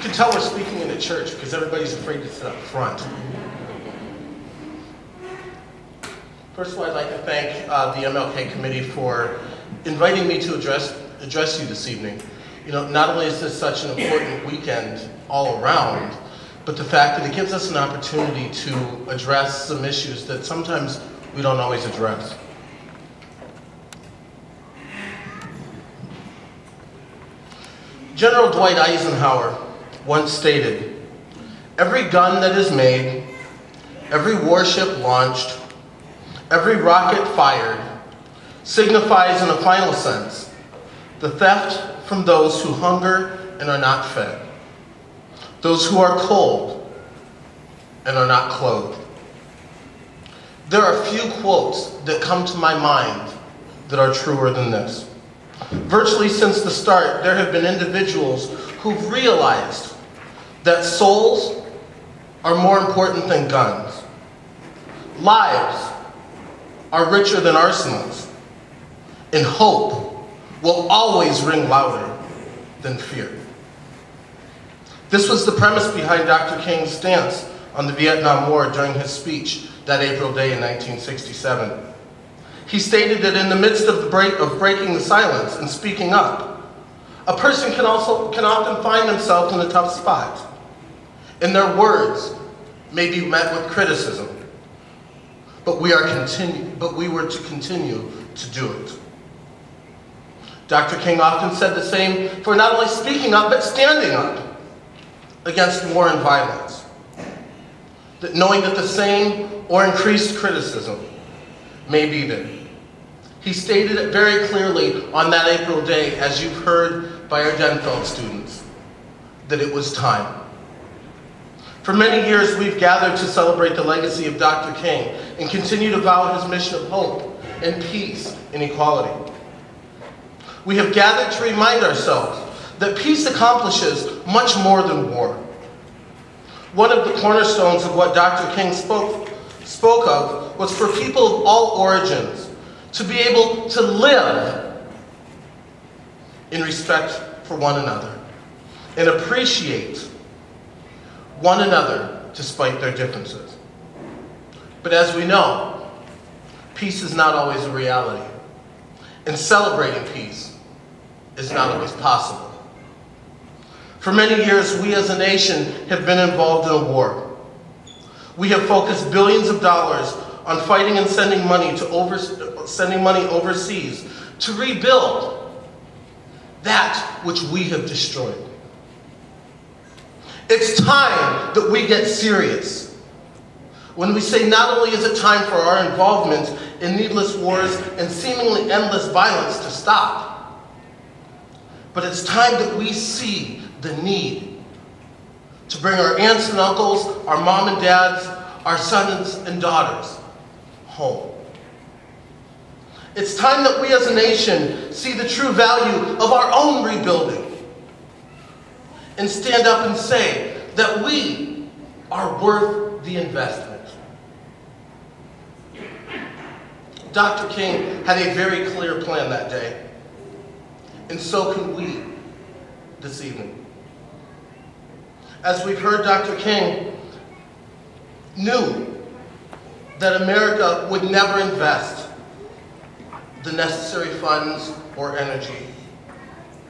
can tell we're speaking in a church because everybody's afraid to sit up front. First of all, I'd like to thank the MLK Committee for inviting me to address you this evening. You know, not only is this such an important weekend all around, but the fact that it gives us an opportunity to address some issues that sometimes we don't always address. General Dwight Eisenhower once stated, "Every gun that is made, every warship launched, every rocket fired, signifies in a final sense the theft from those who hunger and are not fed, those who are cold and are not clothed." There are few quotes that come to my mind that are truer than this. Virtually since the start, there have been individuals who've realized that souls are more important than guns. Lives are richer than arsenals, and hope will always ring louder than fear. This was the premise behind Dr. King's stance on the Vietnam War during his speech that April day in 1967. He stated that in the midst of breaking the silence and speaking up, a person can often find themselves in a tough spot, and their words may be met with criticism, but we were to continue to do it. Dr. King often said the same for not only speaking up, but standing up against war and violence. That knowing that the same or increased criticism may be there. He stated it very clearly on that April day, as you've heard by our Denfeld students, that it was time. For many years, we've gathered to celebrate the legacy of Dr. King and continue to vow his mission of hope and peace and equality. We have gathered to remind ourselves that peace accomplishes much more than war. One of the cornerstones of what Dr. King spoke of was for people of all origins to be able to live in respect for one another and appreciate one another despite their differences. But as we know, peace is not always a reality, and celebrating peace is not always possible. For many years, we as a nation have been involved in a war. We have focused billions of dollars on fighting and sending money overseas to rebuild that which we have destroyed. It's time that we get serious when we say not only is it time for our involvement in needless wars and seemingly endless violence to stop, but it's time that we see the need to bring our aunts and uncles, our mom and dads, our sons and daughters home. It's time that we as a nation see the true value of our own rebuilding and stand up and say that we are worth the investment. Dr. King had a very clear plan that day, and so can we this evening. As we've heard, Dr. King knew that America would never invest the necessary funds or energy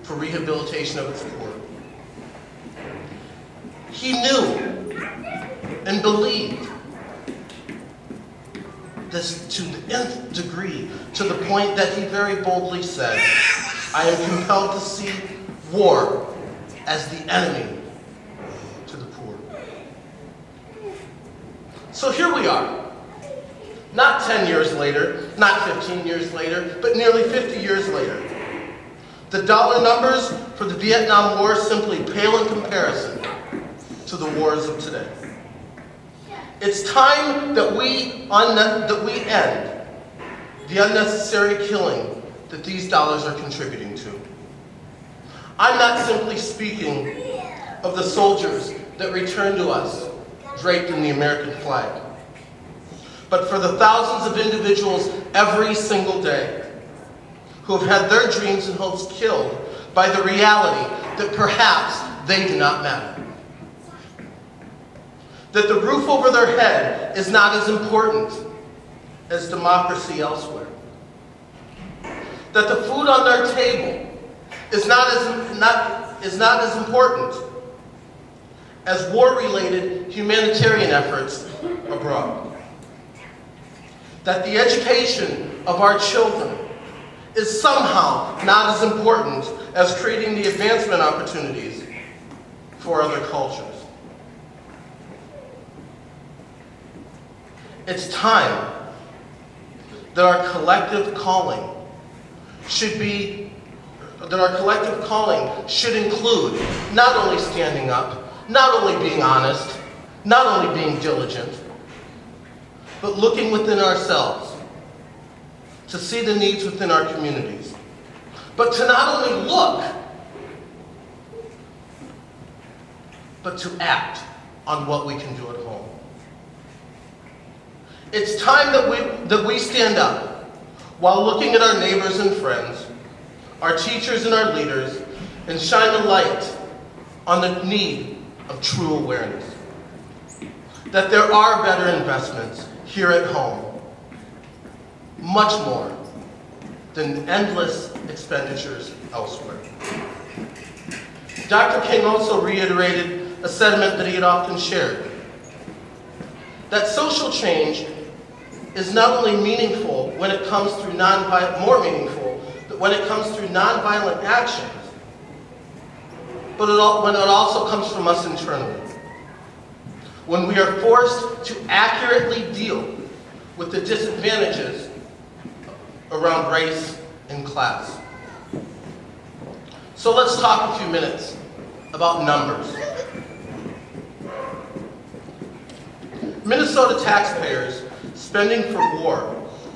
for rehabilitation of its poor. He knew and believed this to the nth degree, to the point that he very boldly said, "I am compelled to see war as the enemy to the poor." So here we are, not 10 years later, not 15 years later, but nearly 50 years later. The dollar numbers for the Vietnam War simply pale in comparison to the wars of today. It's time that we end the unnecessary killing that these dollars are contributing to. I'm not simply speaking of the soldiers that return to us draped in the American flag, but for the thousands of individuals every single day who have had their dreams and hopes killed by the reality that perhaps they do not matter. That the roof over their head is not as important as democracy elsewhere. That the food on their table is not as important as war-related humanitarian efforts abroad. That the education of our children is somehow not as important as creating the advancement opportunities for other cultures. It's time that our collective calling should include not only standing up, not only being honest, not only being diligent, but looking within ourselves to see the needs within our communities. But to not only look, but to act on what we can do at home. It's time that we stand up while looking at our neighbors and friends, our teachers and our leaders, and shine a light on the need of true awareness. That there are better investments here at home, much more than endless expenditures elsewhere. Dr. King also reiterated a sentiment that he had often shared, that social change is not only meaningful when it comes through more meaningful when it comes through nonviolent actions, but when it also comes from us internally. When we are forced to accurately deal with the disadvantages around race and class. So let's talk a few minutes about numbers. Minnesota taxpayers spending for war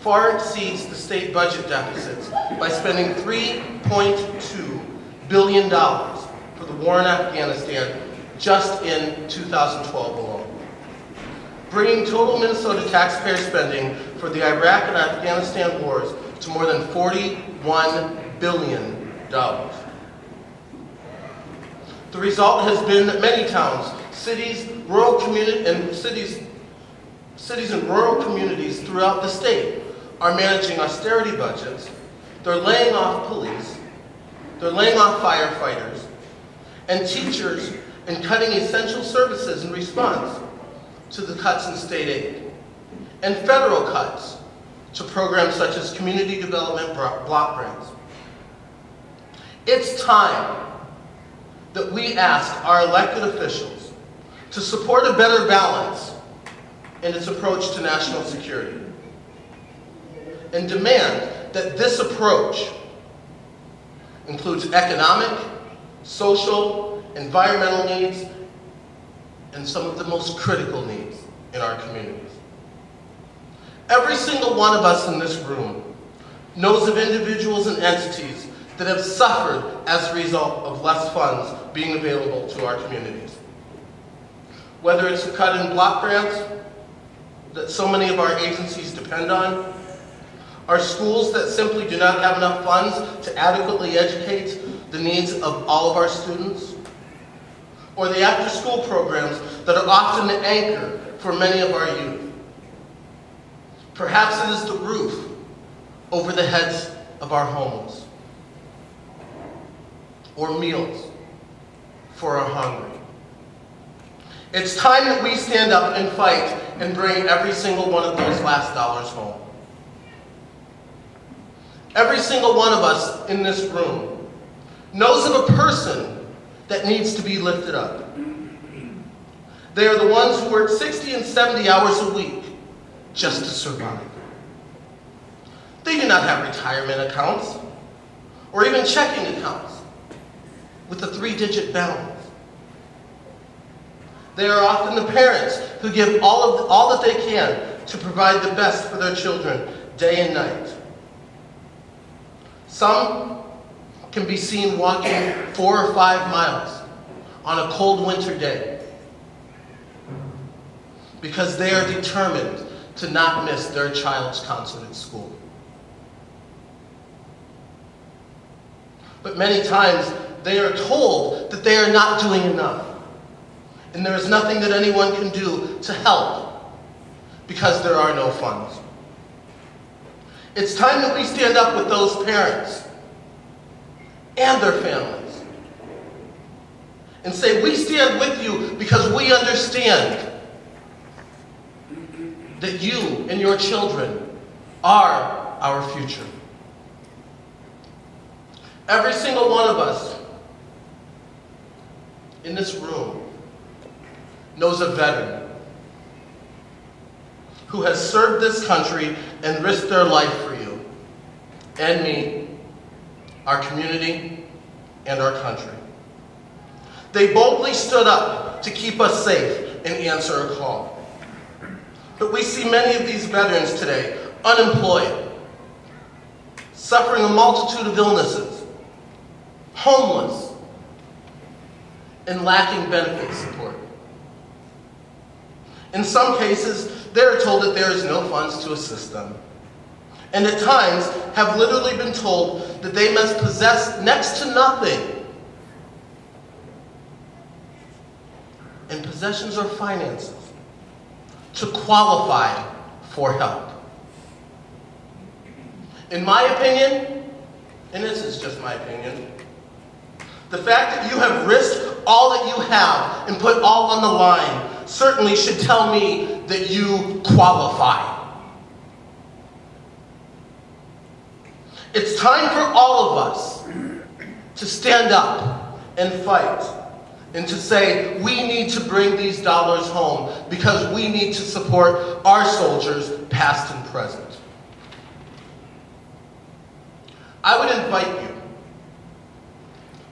far exceeds the state budget deficits by spending $3.2 billion for the war in Afghanistan just in 2012 alone, bringing total Minnesota taxpayer spending for the Iraq and Afghanistan wars to more than $41 billion. The result has been that many towns, cities, and rural communities throughout the state are managing austerity budgets. They're laying off police, they're laying off firefighters and teachers, and cutting essential services in response to the cuts in state aid, and federal cuts to programs such as community development block grants. It's time that we ask our elected officials to support a better balance in its approach to national security, and demand that this approach includes economic, social, environmental needs, and some of the most critical needs in our communities. Every single one of us in this room knows of individuals and entities that have suffered as a result of less funds being available to our communities. Whether it's a cut in block grants that so many of our agencies depend on, our schools that simply do not have enough funds to adequately educate the needs of all of our students, or the after-school programs that are often the anchor for many of our youth. Perhaps it is the roof over the heads of our homeless, or meals for our hungry. It's time that we stand up and fight and bring every single one of those last dollars home. Every single one of us in this room knows of a person that needs to be lifted up. They are the ones who work 60 and 70 hours a week just to survive. They do not have retirement accounts or even checking accounts with a 3-digit balance. They are often the parents who give all that they can to provide the best for their children day and night. Some can be seen walking 4 or 5 miles on a cold winter day because they are determined to not miss their child's concert at school. But many times, they are told that they are not doing enough. And there is nothing that anyone can do to help because there are no funds. It's time that we stand up with those parents and their families and say, we stand with you because we understand that you and your children are our future. Every single one of us in this room knows a veteran who has served this country and risked their life for you and me, our community, and our country. They boldly stood up to keep us safe and answer a call. But we see many of these veterans today unemployed, suffering a multitude of illnesses, homeless, and lacking benefit support. In some cases, they are told that there is no funds to assist them, and at times have literally been told that they must possess next to nothing in possessions or finances to qualify for help. In my opinion, and this is just my opinion, the fact that you have risked all that you have and put all on the line certainly should tell me that you qualify. It's time for all of us to stand up and fight and to say we need to bring these dollars home because we need to support our soldiers, past and present. I would invite you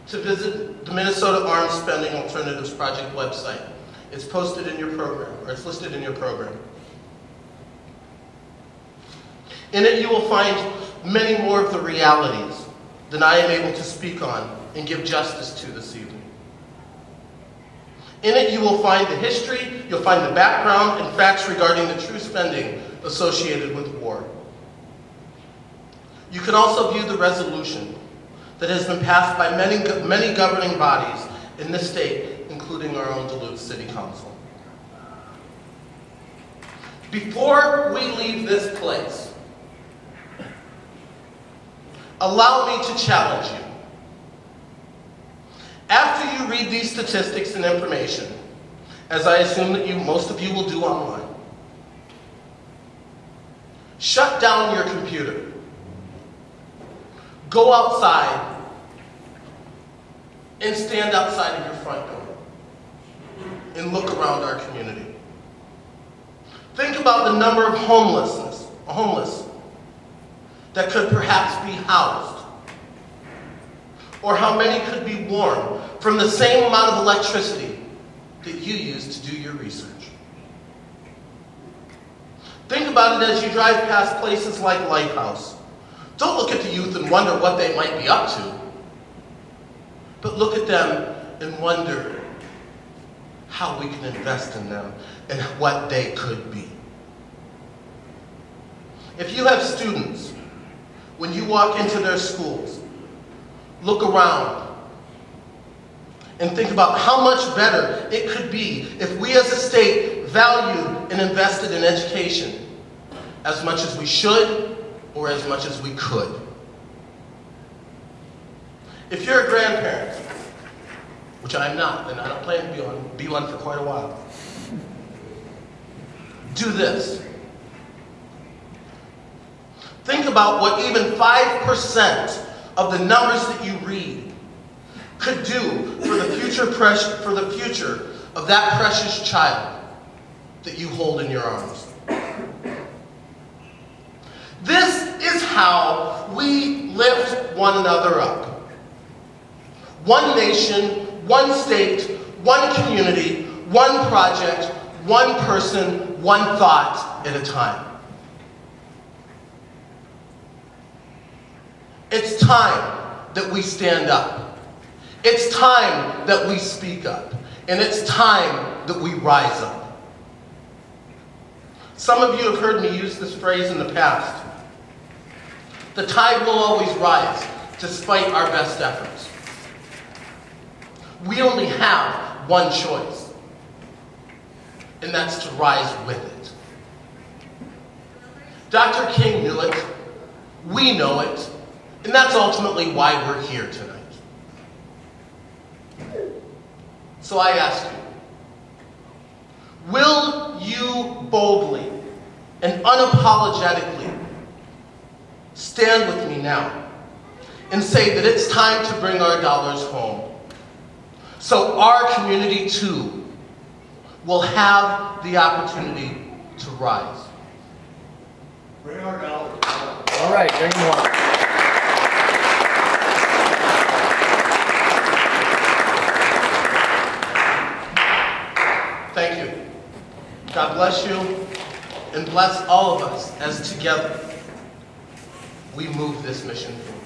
to visit the Minnesota Armed Spending Alternatives Project website. It's posted in your program, or it's listed in your program. In it you will find many more of the realities than I am able to speak on and give justice to this evening. In it you will find the history, you'll find the background and facts regarding the true spending associated with war. You can also view the resolution that has been passed by many governing bodies in this state, including our own Duluth City Council. Before we leave this place, allow me to challenge you. After you read these statistics and information, as I assume that most of you will do online, shut down your computer. Go outside and stand outside of your front door and look around our community. Think about the number of homeless that could perhaps be housed, or how many could be warmed from the same amount of electricity that you use to do your research. Think about it as you drive past places like Lighthouse. Don't look at the youth and wonder what they might be up to, but look at them and wonder how we can invest in them and what they could be. If you have students, when you walk into their schools, look around and think about how much better it could be if we as a state valued and invested in education as much as we should or as much as we could. If you're a grandparent, which I'm not, and I don't plan to be one for quite a while, do this. Think about what even 5% of the numbers that you read could do for the future of that precious child that you hold in your arms. This is how we lift one another up. One nation, one state, one community, one project, one person, one thought at a time. It's time that we stand up. It's time that we speak up. And it's time that we rise up. Some of you have heard me use this phrase in the past. The tide will always rise, despite our best efforts. we only have one choice, and that's to rise with it. Dr. King knew it, we know it, and that's ultimately why we're here tonight. So I ask you, will you boldly and unapologetically stand with me now and say that it's time to bring our dollars home, so our community too will have the opportunity to rise? Bring our dollars. All right, bring them on. Thank you. God bless you and bless all of us as together we move this mission forward.